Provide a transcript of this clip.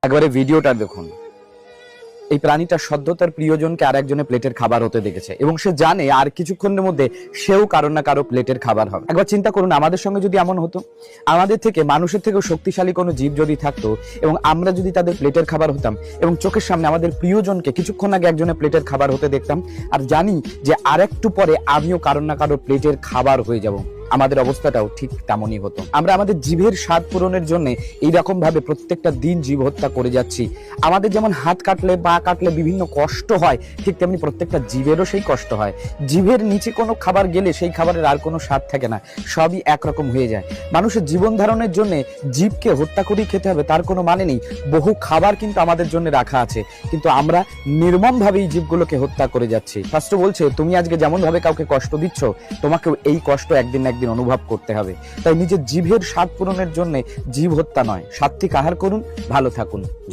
একবারে ভিডিওটা দেখুন। এই প্রাণীটা সদ্য তার প্রিয়জনকে আর একজনের প্লেটের খাবার হতে দেখেছে এবং সে জানে আর কিছুক্ষণের মধ্যে সেও কারো না কারো প্লেটের খাবার হবে। একবার চিন্তা করুন, আমাদের সঙ্গে যদি এমন হতো, আমাদের থেকে মানুষের থেকেও শক্তিশালী কোনো জীব যদি থাকতো এবং আমরা যদি তাদের প্লেটের খাবার হতাম এবং চোখের সামনে আমাদের প্রিয়জনকে কিছুক্ষণ আগে একজনের প্লেটের খাবার হতে দেখতাম আর জানি যে আর একটু পরে আমিও কারো না কারো প্লেটের খাবার হয়ে যাব, আমাদের অবস্থাটাও ঠিক তেমনই হতো। আমরা আমাদের জীবের স্বাদ পূরণের জন্য এইরকম ভাবে প্রত্যেকটা দিন জীব হত্যা করে যাচ্ছি। আমাদের যেমন হাত কাটলে পা কাটলে বিভিন্ন কষ্ট হয়, ঠিক তেমনি প্রত্যেকটা জীবেরও সেই কষ্ট হয়। জীবের নিচে কোনো খাবার গেলে সেই খাবারের আর কোনো স্বাদ থাকে না, সবই একরকম হয়ে যায়। মানুষের জীবন ধারণের জন্য জীবকে হত্যা করেই খেতে হবে তার কোনো মানে নেই। বহু খাবার কিন্তু আমাদের জন্য রাখা আছে, কিন্তু আমরা নির্মমভাবে এই জীবগুলোকে হত্যা করে যাচ্ছি। শাস্ত্র বলছে, তুমি আজকে যেমন ভাবে কাউকে কষ্ট দিচ্ছ, তোমাকেও এই কষ্ট একদিন না একদিন অনুভব করতে হবে। তাই নিজের জীবের স্বাদ পূরণের জন্য জীব হত্যা নয়, সাত্বিক আহার করুন, ভালো থাকুন। জয়।